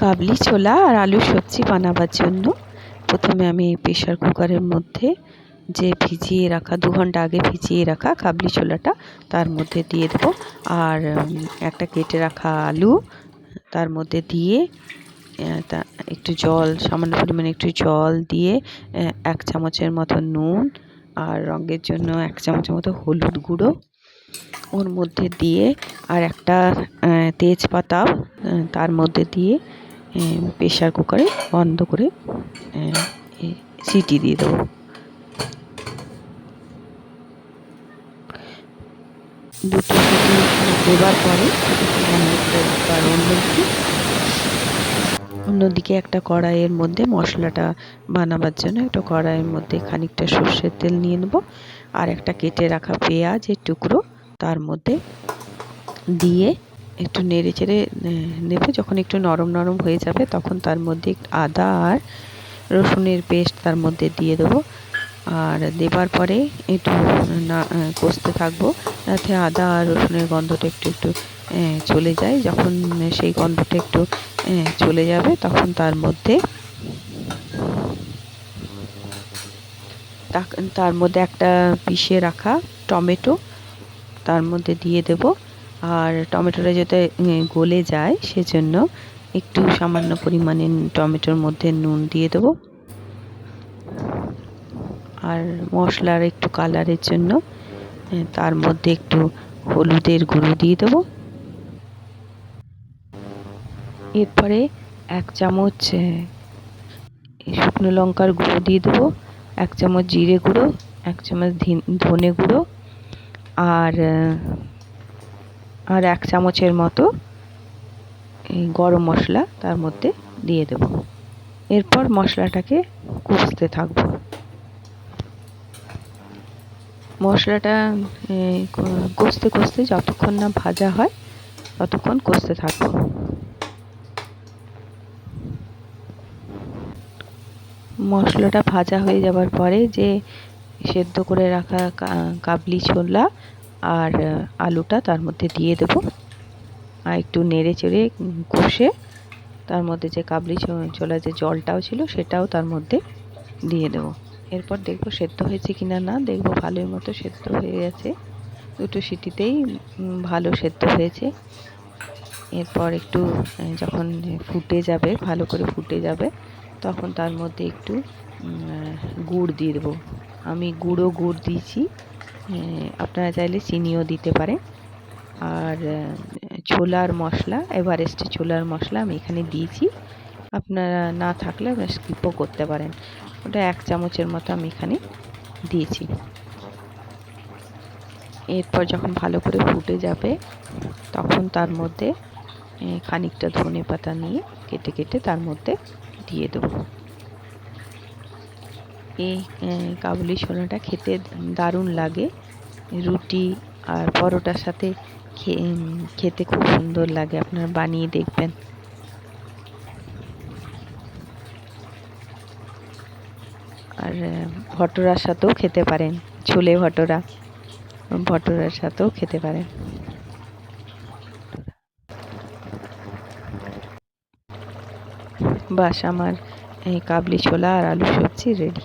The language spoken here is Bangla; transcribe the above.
কাবলি ছোলা আর আলুর সবজি বানাবার জন্য প্রথমে আমি প্রেশার কুকারের মধ্যে যে ভিজিয়ে রাখা 2 ঘন্টা আগে ভিজিয়ে রাখা কাবলি ছোলাটা তার মধ্যে দিয়ে দেবো। আর একটা কেটে রাখা আলু তার মধ্যে দিয়ে তা একটু জল, সামান্য পরিমাণে একটু জল দিয়ে 1 চামচের মতো নুন আর রঙের জন্য 1 চামচের মতো হলুদ গুঁড়ো ওর মধ্যে দিয়ে আর একটা তেজপাতাও তার মধ্যে দিয়ে প্রেশার কুকারে বন্ধ করে সিটি দিয়ে দেবো। 2টো সিটি দেওয়ার পরে অন্যদিকে একটা কড়াইয়ের মধ্যে মশলাটা বানাবার জন্য একটা কড়াইয়ের মধ্যে খানিকটা সর্ষের তেল নিয়ে নেব আর একটা কেটে রাখা পেঁয়াজের টুকরো তার মধ্যে দিয়ে একটু নেড়ে চেড়ে নেব। যখন একটু নরম নরম হয়ে যাবে তখন তার মধ্যে আদা আর রসুনের পেস্ট তার মধ্যে দিয়ে দেবো। আর দেবার পরে একটু কষতে থাকবো যাতে আদা আর রসুনের গন্ধটা একটু একটু চলে যায়। যখন সেই গন্ধটা একটু চলে যাবে তখন তার মধ্যে একটা পিষে রাখা টমেটো তার মধ্যে দিয়ে দেব। আর টমেটোটা যাতে গলে যায় সেজন্য একটু সামান্য পরিমাণে টমেটোর মধ্যে নুন দিয়ে দেবো। আর মশলার একটু কালারের জন্য তার মধ্যে একটু হলুদের গুঁড়ো দিয়ে দেবো। এরপরে 1 চামচ শুকনো লঙ্কার গুঁড়ো দিয়ে দেবো, 1 চামচ জিরে গুঁড়ো, 1 চামচ ধনে গুঁড়ো আর 1 চামচের মতো গরম মশলা তার মধ্যে দিয়ে দেব। এরপর মশলাটাকে কষতে থাকবো। মশলাটা কষতে কষতে যতক্ষণ না ভাজা হয় ততক্ষণ কষতে থাকবো। মশলাটা ভাজা হয়ে যাবার পরে যে সেদ্ধ করে রাখা কাবলি ছোলা আর আলুটা তার মধ্যে দিয়ে দেব আর একটু নেড়ে চেড়ে কষে তার মধ্যে যে কাবলি ছোলা যে জলটাও ছিল সেটাও তার মধ্যে দিয়ে দেব। এরপর দেখবো সেদ্ধ হয়েছে কিনা না, দেখবো ভালোই মতো সেদ্ধ হয়ে গেছে। 2টো সিটিতেই ভালো সেদ্ধ হয়েছে। এরপর একটু যখন ফুটে যাবে, ভালো করে ফুটে যাবে তখন তার মধ্যে একটু গুড় দিয়ে দেবো। আমি গুড় দিয়েছি, আপনারা চাইলে চিনিও দিতে পারেন। আর ছোলার মশলা, এভারেস্টের ছোলার মশলা আমি এখানে দিয়েছি, আপনারা না থাকলে স্কিপও করতে পারেন। ওটা 1 চামচের মতো আমি এখানে দিয়েছি। এরপর যখন ভালো করে ফুটে যাবে তখন তার মধ্যে খানিকটা ধনেপাতা নিয়ে কেটে কেটে তার মধ্যে দিয়ে দেবো। এই কাবুলি ছোলাটা খেতে দারুণ লাগে, রুটি আর পরোটার সাথে খেতে খুব সুন্দর লাগে। আপনারা বানিয়ে দেখবেন। আর ভটোরার সাথেও খেতে পারেন, ছোলে ভটোরার সাথেও খেতে পারেন। বাস আমার এই কাবলি ছোলা আর আলু সবজি রেডি।